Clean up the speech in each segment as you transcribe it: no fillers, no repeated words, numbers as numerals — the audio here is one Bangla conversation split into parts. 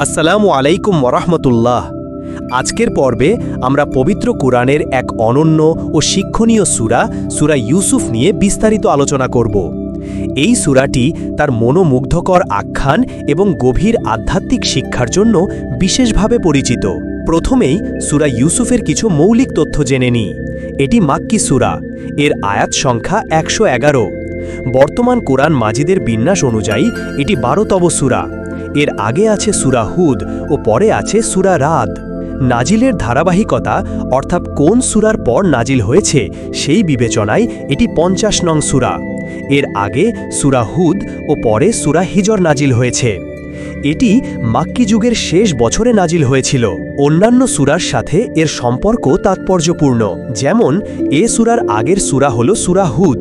আসসালামু আলাইকুম ওয়ারাহমাতুল্লাহ। আজকের পর্বে আমরা পবিত্র কুরআনের এক অনন্য ও শিক্ষণীয় সূরা ইউসুফ নিয়ে বিস্তারিত আলোচনা করব। এই সূরাটি তার মনোমুগ্ধকর আখ্যান এবং গভীর আধ্যাত্মিক শিক্ষার জন্য বিশেষভাবে পরিচিত। প্রথমেই সূরা ইউসুফের কিছু মৌলিক তথ্য জেনে নিই। এটি মাক্কি সূরা, এর আয়াত সংখ্যা ১১১। বর্তমান কোরআন মাজিদের বিন্যাস অনুযায়ী এটি ১২তম সূরা। এর আগে আছে সূরা হুদ ও পরে আছে সূরা রাদ। নাজিলের ধারাবাহিকতা অর্থাৎ কোন সূরার পর নাজিল হয়েছে সেই বিবেচনায় এটি ৫০ নং সূরা। এর আগে সূরা হুদ ও পরে সূরা হিজর নাজিল হয়েছে। এটি মাক্কি যুগের শেষ বছরে নাজিল হয়েছিল। অন্যান্য সূরার সাথে এর সম্পর্ক তাৎপর্যপূর্ণ। যেমন এ সূরার আগের সূরা হল সূরা হুদ।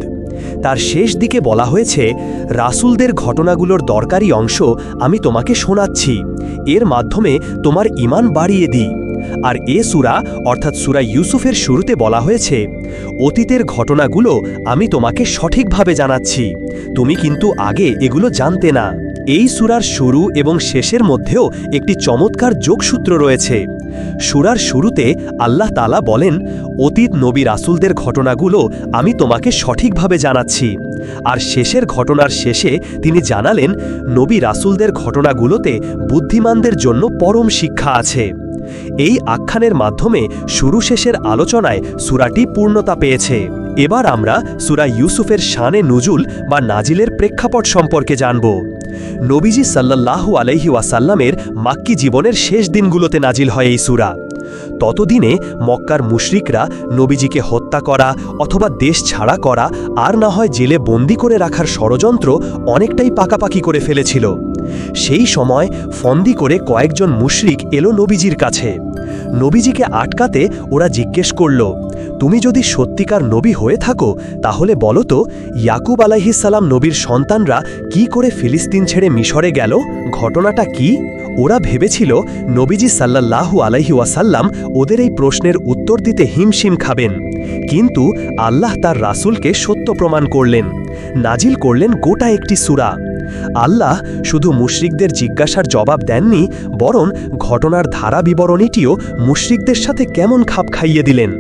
তার শেষ দিকে বলা হয়েছে, রাসূলদের ঘটনাগুলোর দরকারি অংশ আমি তোমাকে শোনাচ্ছি, এর মাধ্যমে তোমার ঈমান বাড়িয়ে দিই। আর এ সূরা অর্থাৎ সূরা ইউসুফের শুরুতে বলা হয়েছে, অতীতের ঘটনাগুলো আমি তোমাকে সঠিকভাবে জানাচ্ছি, তুমি কিন্তু আগে এগুলো জানতে না। এই সূরার শুরু এবং শেষের মধ্যেও একটি চমৎকার যোগসূত্র রয়েছে। সূরার শুরুতে আল্লাহ তাআলা বলেন, অতীত নবী রাসূলদের ঘটনাগুলো আমি তোমাকে সঠিকভাবে জানাচ্ছি। আর শেষের ঘটনার শেষে তিনি জানালেন, নবী রাসূলদের ঘটনাগুলোতে বুদ্ধিমানদের জন্য পরম শিক্ষা আছে। এই আখ্যানের মাধ্যমে শুরু শেষের আলোচনায় সূরাটি পূর্ণতা পেয়েছে। এবার আমরা সূরা ইউসুফের শানে নুজুল বা নাজিলের প্রেক্ষাপট সম্পর্কে জানব। নবীজি সাল্লাল্লাহু আলাইহি ওয়াসাল্লামের মাক্কি জীবনের শেষ দিনগুলোতে নাজিল হয় এই সূরা। ততদিনে মক্কার মুশরিকরা নবীজিকে হত্যা করা অথবা দেশ ছাড়া করা আর না হয় জেলে বন্দী করে রাখার ষড়যন্ত্র অনেকটাই পাকাপাকি করে ফেলেছিল। সেই সময় ফন্দি করে কয়েকজন মুশরিক এলো নবীজির কাছে। নবীজিকে আটকাতে ওরা জিজ্ঞেস করল, তুমি যদি সত্যিকার নবী হয়ে থাকো তাহলে বলো তো, ইয়াকুব আলাইহিস সালাম নবীর সন্তানরা কি করে ফিলিস্তিন ছেড়ে মিশরে গেল, ঘটনাটা কি? ওরা ভেবেছিল নবীজি সাল্লাল্লাহু আলাইহি ওয়াসাল্লাম ওদের এই প্রশ্নের উত্তর দিতে হিমশিম খাবেন। কিন্তু আল্লাহ তার রাসূলকে সত্য প্রমাণ করলেন, নাজিল করলেন গোটা একটি সূরা। আল্লাহ শুধু মুশরিকদের জিজ্ঞাসার জবাব দেননি, বরং ঘটনার ধারা বিবরণীটিও মুশরিকদের সাথে কেমন খাপ খাইয়ে দিলেন।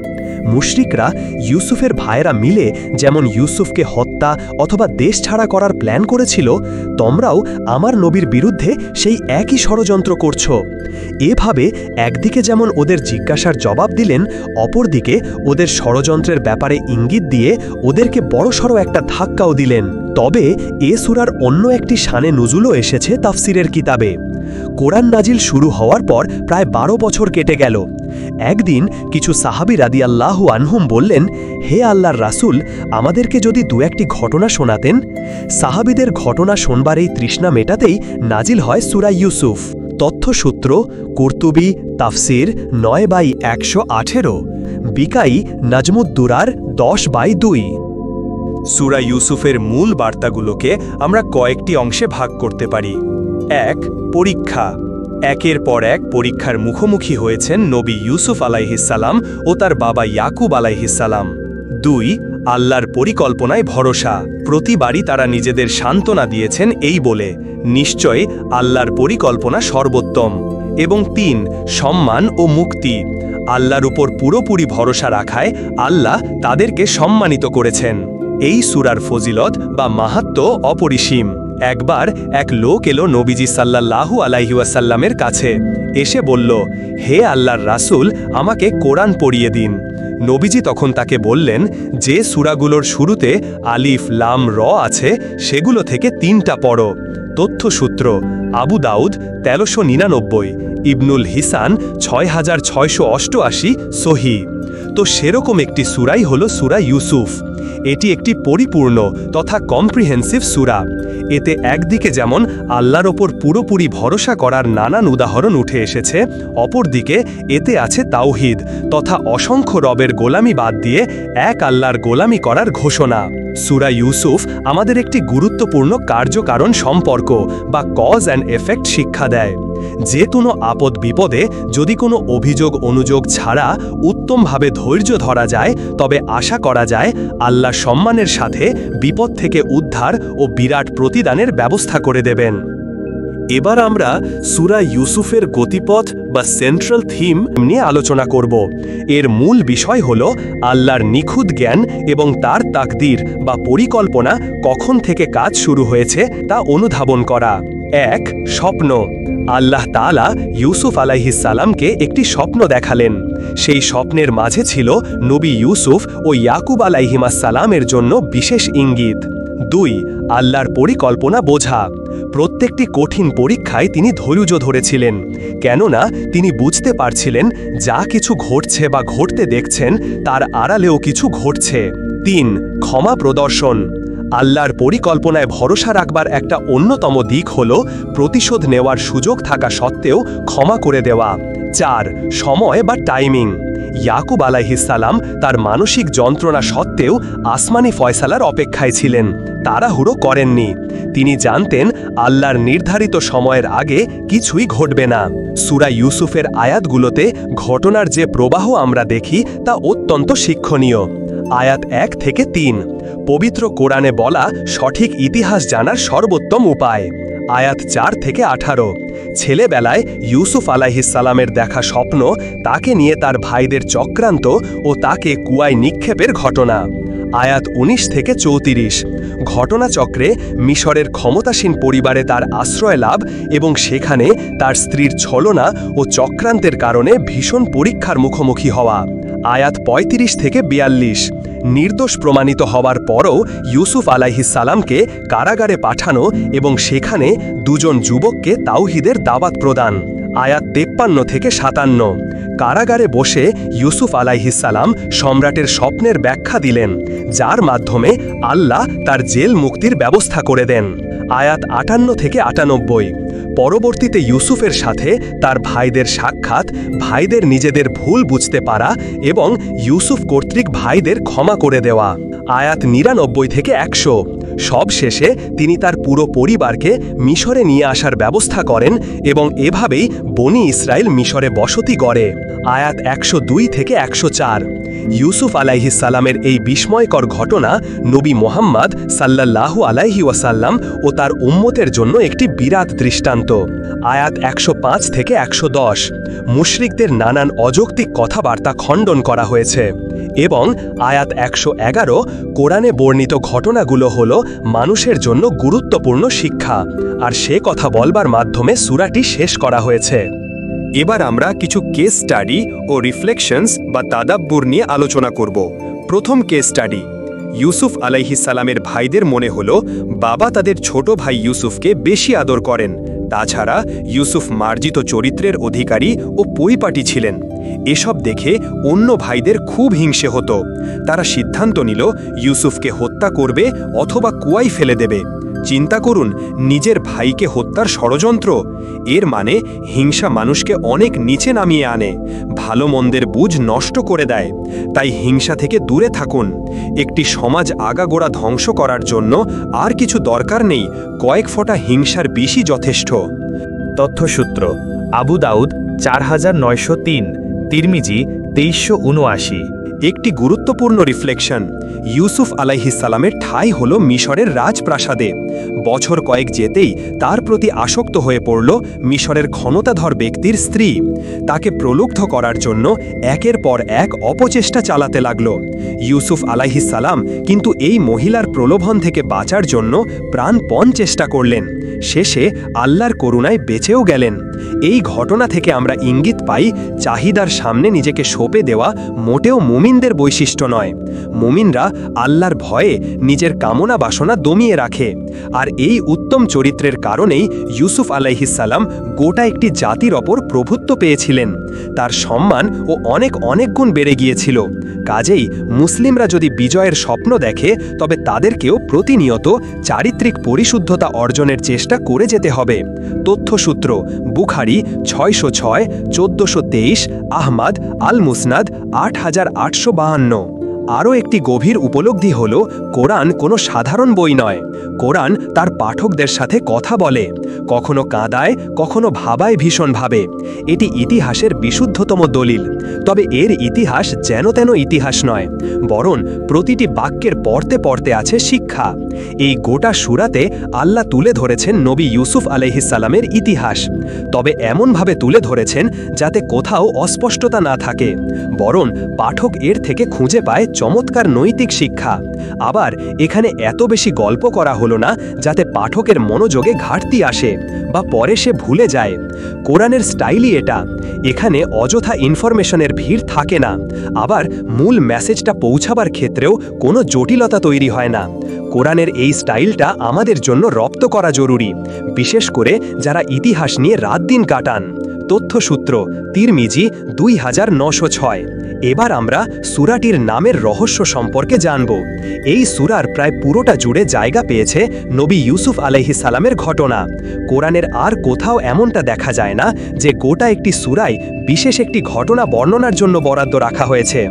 মুশরিকরা ইউসুফের ভাইয়েরা মিলে যেমন ইউসুফকে হত্যা অথবা দেশ ছাড়া করার প্ল্যান করেছিল, তোমরাও আমার নবীর বিরুদ্ধে সেই একই ষড়যন্ত্র করছ। এভাবে একদিকে যেমন ওদের জিজ্ঞাসার জবাব দিলেন, অপরদিকে ওদের ষড়যন্ত্রের ব্যাপারে ইঙ্গিত দিয়ে ওদেরকে বড়সড় একটা ধাক্কাও দিলেন। তবে এ সূরার অন্য একটি শানে নুজুলও এসেছে তাফসিরের কিতাবে। কোরআন নাজিল শুরু হওয়ার পর প্রায় ১২ বছর কেটে গেল। একদিন কিছু সাহাবী রাদিয়াল্লাহু আনহুম বললেন, হে আল্লাহর রাসূল, আমাদেরকে যদি দু একটি ঘটনা শোনাতেন। সাহাবীদের ঘটনা শোনবার এই তৃষ্ণা মেটাতেই নাজিল হয় সূরা ইউসুফ। তথ্যসূত্র কুরতুবী তাফসির ৯/১১৮, বিকাই নাজমুদ্দুরার ১০/২। সূরা ইউসুফের মূল বার্তাগুলোকে আমরা কয়েকটি অংশে ভাগ করতে পারি। ১. পরীক্ষা। একের পর এক পরীক্ষার মুখোমুখি হয়েছেন নবী ইউসুফ আলাইহিসসালাম ও তার বাবা ইয়াকুব আলাইহিসসালাম। ২. আল্লাহর পরিকল্পনায় ভরসা। প্রতিবারই তারা নিজেদের সান্ত্বনা দিয়েছেন এই বলে, নিশ্চয় আল্লাহর পরিকল্পনা সর্বোত্তম। এবং ৩. সম্মান ও মুক্তি। আল্লাহর উপর পুরোপুরি ভরসা রাখায় আল্লাহ তাদেরকে সম্মানিত করেছেন। এই সূরার ফজিলত বা মাহাত্ম্য অপরিসীম। একবার এক লোক এলো নবীজি সাল্লাল্লাহু আলাইহি ওয়াসাল্লামের কাছে, এসে বলল, হে আল্লাহর রাসূল, আমাকে কোরআন পড়িয়ে দিন। নবীজি তখন তাকে বললেন, যে সূরাগুলোর শুরুতে আলিফ লাম র আছে সেগুলো থেকে ৩টা পড়ো। তথ্যসূত্র আবু দাউদ ১৩৯৯, ইবনুল হিসান ৬৬৮৮, সহিহ। তো সেরকম একটি সূরাই হল সূরা ইউসুফ। এটি একটি পরিপূর্ণ তথা কম্প্রিহেন্সিভ সূরা। এতে একদিকে যেমন আল্লাহর ওপর পুরোপুরি ভরসা করার নানান উদাহরণ উঠে এসেছে, অপরদিকে এতে আছে তাওহীদ তথা অসংখ্য রবের গোলামি বাদ দিয়ে এক আল্লাহর গোলামি করার ঘোষণা। সূরা ইউসুফ আমাদের একটি গুরুত্বপূর্ণ কার্যকারণ সম্পর্ক বা কজ অ্যান্ড এফেক্ট শিক্ষা দেয়। যে কোনো আপদ বিপদে যদি কোনো অভিযোগ অনুযোগ ছাড়া উত্তমভাবে ধৈর্য ধরা যায়, তবে আশা করা যায় আল্লাহ সম্মানের সাথে বিপদ থেকে উদ্ধার ও বিরাট প্রতিদানের ব্যবস্থা করে দেবেন। এবার আমরা সূরা ইউসুফের গতিপথ বা সেন্ট্রাল থিম নিয়ে আলোচনা করব। এর মূল বিষয় হল আল্লাহর নিখুঁত জ্ঞান এবং তার তাকদীর বা পরিকল্পনা কখন থেকে কাজ শুরু হয়েছে তা অনুধাবন করা। ১. স্বপ্ন। আল্লাহ তাআলা ইউসুফ আলাইহিস সালামকে একটি স্বপ্ন দেখালেন। সেই স্বপ্নের মাঝে ছিল নবী ইউসুফ ও ইয়াকুব আলাইহিমাস সালামের জন্য বিশেষ ইঙ্গিত। ২. আল্লাহর পরিকল্পনা বোঝা। প্রত্যেকটি কঠিন পরীক্ষায় তিনি ধৈর্য ধরেছিলেন, কেননা তিনি বুঝতে পারছিলেন যা কিছু ঘটছে বা ঘটতে দেখছেন তার আড়ালেও কিছু ঘটছে। ৩. ক্ষমা প্রদর্শন। আল্লাহর পরিকল্পনায় ভরসা রাখবার একটা অন্যতম দিক হল প্রতিশোধ নেওয়ার সুযোগ থাকা সত্ত্বেও ক্ষমা করে দেওয়া। ৪. সময় বা টাইমিং। ইয়াকুব আলাইহিস সালাম তার মানসিক যন্ত্রণা সত্ত্বেও আসমানি ফয়সালার অপেক্ষায় ছিলেন, তাড়াহুড়ো করেননি। তিনি জানতেন আল্লাহর নির্ধারিত সময়ের আগে কিছুই ঘটবে না। সূরা ইউসুফের আয়াতগুলোতে ঘটনার যে প্রবাহ আমরা দেখি তা অত্যন্ত শিক্ষণীয়। আয়াত ১ থেকে ৩, পবিত্র কোরআনে বলা সঠিক ইতিহাস জানার সর্বোত্তম উপায়। আয়াত ৪ থেকে ১৮, ছেলেবেলায় ইউসুফ আলাইহিস সালামের দেখা স্বপ্ন, তাকে নিয়ে তার ভাইদের চক্রান্ত ও তাকে কুয়ায় নিক্ষেপের ঘটনা। আয়াত ১৯ থেকে ৩৪, ঘটনাচক্রে মিশরের ক্ষমতাসীন পরিবারে তার আশ্রয় লাভ এবং সেখানে তার স্ত্রীর ছলনা ও চক্রান্তের কারণে ভীষণ পরীক্ষার মুখোমুখি হওয়া। আয়াত ৩৫ থেকে ৪২, নির্দোষ প্রমাণিত হওয়ার পরও ইউসুফ আলাইহিস সালামকে কারাগারে পাঠানো এবং সেখানে দুজন যুবককে তাওহীদের দাওয়াত প্রদান। আয়াত ৫৩ থেকে ৫৭, কারাগারে বসে ইউসুফ আলাইহিস সালাম সম্রাটের স্বপ্নের ব্যাখ্যা দিলেন, যার মাধ্যমে আল্লাহ তার জেল মুক্তির ব্যবস্থা করে দেন। আয়াত ৫৮ থেকে ৯৮, পরবর্তীতে ইউসুফের সাথে তার ভাইদের সাক্ষাৎ, ভাইদের নিজেদের ভুল বুঝতে পারা এবং ইউসুফ কর্তৃক ভাইদের ক্ষমা করে দেওয়া। আয়াত ৯৯ থেকে ১০০, সবশেষে তিনি তার পুরো পরিবারকে মিশরে নিয়ে আসার ব্যবস্থা করেন এবং এভাবেই বনি ইসরায়েল মিশরে বসতি গড়ে। আয়াত ১০২ থেকে ১০৪, ইউসুফ আলাইহিস সালামের এই বিস্ময়কর ঘটনা নবী মুহাম্মদ সাল্লাল্লাহু আলাইহি ওয়াসাল্লাম ও তার উম্মতের জন্য একটি বিরাট দৃষ্টান্ত। আয়াত ১০৫ থেকে ১১০, মুশরিকদের নানান অযৌক্তিক কথাবার্তা খণ্ডন করা হয়েছে। এবং আয়াত ১১১, কোরআনে বর্ণিত ঘটনাগুলো হল মানুষের জন্য গুরুত্বপূর্ণ শিক্ষা, আর সে কথা বলবার মাধ্যমে সূরাটি শেষ করা হয়েছে। এবার আমরা কিছু কেস স্টাডি ও রিফ্লেকশনস বা তাদাব্বুর নিয়ে আলোচনা করব। প্রথম কেস স্টাডি, ইউসুফ আলাইহিস সালামের ভাইদের মনে হলো বাবা তাদের ছোট ভাই ইউসুফকে বেশি আদর করেন, তাছাড়া ইউসুফ মার্জিত চরিত্রের অধিকারী ও পরিপাটি ছিলেন। এসব দেখে অন্য ভাইদের খুব হিংসে হতো। তারা সিদ্ধান্ত নিল ইউসুফকে হত্যা করবে অথবা কুয়ায় ফেলে দেবে। চিন্তা করুন, নিজের ভাইকে হত্যার ষড়যন্ত্র। এর মানে হিংসা মানুষকে অনেক নিচে নামিয়ে আনে, ভালো মন্দের বুঝ নষ্ট করে দেয়। তাই হিংসা থেকে দূরে থাকুন। একটি সমাজ আগাগোড়া ধ্বংস করার জন্য আর কিছু দরকার নেই, কয়েক ফোঁটা হিংসার বিষই যথেষ্ট। তথ্যসূত্র: আবু দাউদ ৪৯০৩, তিরমিজি ২৩৭৯। একটি গুরুত্বপূর্ণ রিফ্লেকশন, ইউসুফ আলাইহিস সালামের ঠাঁই হল মিশরের রাজপ্রাসাদে। বছর কয়েক যেতেই তার প্রতি আসক্ত হয়ে পড়ল মিশরের ক্ষমতাধর ব্যক্তির স্ত্রী। তাকে প্রলুব্ধ করার জন্য একের পর এক অপচেষ্টা চালাতে লাগল। ইউসুফ আলাইহিস সালাম কিন্তু এই মহিলার প্রলোভন থেকে বাঁচার জন্য প্রাণপণ চেষ্টা করলেন। শেষে আল্লাহর করুণায় বেঁচেও গেলেন। এই ঘটনা থেকে আমরা ইঙ্গিত পাই, চাহিদার সামনে নিজেকে সঁপে দেওয়া মোটেও মুমিনদের বৈশিষ্ট্য নয়। মুমিনরা আল্লাহর ভয়ে নিজের কামনা বাসনা দমিয়ে রাখে। আর এই উত্তম চরিত্রের কারণেই ইউসুফ আলাইহিস সালাম গোটা একটি জাতির ওপর প্রভুত্ব পেয়েছিলেন। তার সম্মান ও অনেক গুণ বেড়ে গিয়েছিল। কাজেই মুসলিমরা যদি বিজয়ের স্বপ্ন দেখে, তবে তাদেরকেও প্রতিনিয়ত চারিত্রিক পরিশুদ্ধতা অর্জনের চেষ্টা করে যেতে হবে। তথ্যসূত্র: বুখারী ৬০৬, ১৪২৩, আহমাদ আল মুসনাদ ৮৮৫২। আরও একটি গভীর উপলব্ধি হল, কোরআন কোনো সাধারণ বই নয়। কোরআন তার পাঠকদের সাথে কথা বলে, কখনো কাঁদায়, কখনো ভাবায় ভীষণভাবে। এটি ইতিহাসের বিশুদ্ধতম দলিল। তবে এর ইতিহাস যেন তেন ইতিহাস নয়, বরং প্রতিটি বাক্যের পড়তে পড়তে আছে শিক্ষা। এই গোটা সূরাতে আল্লাহ তুলে ধরেছেন নবী ইউসুফ আলাইহিসসালামের ইতিহাস, তবে এমনভাবে তুলে ধরেছেন যাতে কোথাও অস্পষ্টতা না থাকে, বরং পাঠক এর থেকে খুঁজে পায় চমৎকার নৈতিক শিক্ষা। আবার এখানে এত বেশি গল্প করা হলো না যাতে পাঠকের মনোযোগে ঘাটতি আসে বা পরে সে ভুলে যায়। কোরআনের স্টাইলই এটা। এখানে অযথা ইনফরমেশনের ভিড় থাকে না, আবার মূল মেসেজটা পৌঁছাবার ক্ষেত্রেও কোনো জটিলতা তৈরি হয় না। কোরআনের এই স্টাইলটা আমাদের জন্য রপ্ত করা জরুরি, বিশেষ করে যারা ইতিহাস নিয়ে রাত দিন কাটান। তথ্যসূত্র তিরমিজি 2906। এবার আমরা সূরাটির নামের রহস্য সম্পর্কে জানব। এই সূরার প্রায় পুরোটা জুড়ে জায়গা পেয়েছে নবী ইউসুফ আলাইহিসসালামের ঘটনা। কোরআনের আর কোথাও এমনটা দেখা যায় না যে গোটা একটি সূরায় বিশেষ একটি ঘটনা বর্ণনার জন্য বরাদ্দ রাখা হয়েছে।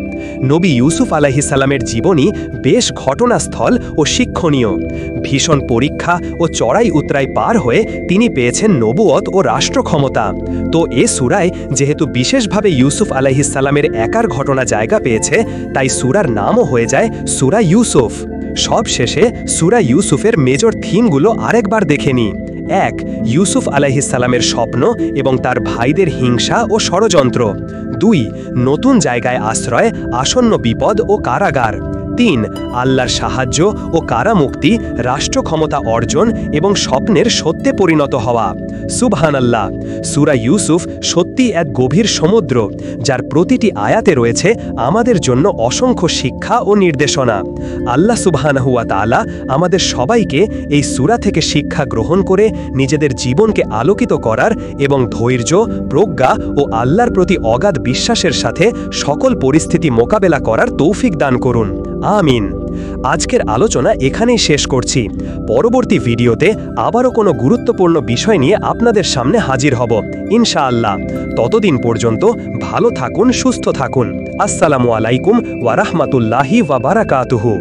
নবী ইউসুফ আলাইহিসসালামের জীবনী বেশ ঘটনাস্থল ও শিক্ষণীয়। ভীষণ পরীক্ষা ও চড়াই উতরাই পার হয়ে তিনি পেয়েছেন নবুয়ত ও রাষ্ট্র ক্ষমতা। তো এ সূরায় যেহেতু বিশেষভাবে ইউসুফ আলাইহিসসালামের একার ঘটনা জায়গা পেয়েছে, তাই সূরার নামও হয়ে যায় সূরা ইউসুফ। সব শেষে সূরা ইউসুফের মেজর থিমগুলো আরেকবার দেখে নিই। 1. ইউসুফ আলাইহিসসালামের স্বপ্ন এবং তার ভাইদের হিংসা ও ষড়যন্ত্র। 2. নতুন জায়গায় আশ্রয়, আসন্ন বিপদ ও কারাগার। 3. আল্লাহর সাহায্য ও কারামুক্তি, রাষ্ট্র ক্ষমতা অর্জন এবং স্বপ্নের সত্যে পরিণত হওয়া। সুবহানাল্লাহ! সূরা ইউসুফ সত্যি এক গভীর সমুদ্র, যার প্রতিটি আয়াতে রয়েছে আমাদের জন্য অসংখ্য শিক্ষা ও নির্দেশনা। আল্লাহ সুবহানাহু ওয়া তাআলা আমাদের সবাইকে এই সূরা থেকে শিক্ষা গ্রহণ করে নিজেদের জীবনকে আলোকিত করার এবং ধৈর্য, প্রজ্ঞা ও আল্লাহর প্রতি অগাধ বিশ্বাসের সাথে সকল পরিস্থিতি মোকাবেলা করার তৌফিক দান করুন। আমিন। আজকের আলোচনা এখানেই শেষ করছি। পরবর্তী ভিডিওতে আবারও কোনো গুরুত্বপূর্ণ বিষয় নিয়ে আপনাদের সামনে হাজির হব ইনশাআল্লাহ। ততদিন পর্যন্ত ভালো থাকুন, সুস্থ থাকুন। আসসালামু আলাইকুম ওয়া রাহমাতুল্লাহি ওয়া বারাকাতুহু।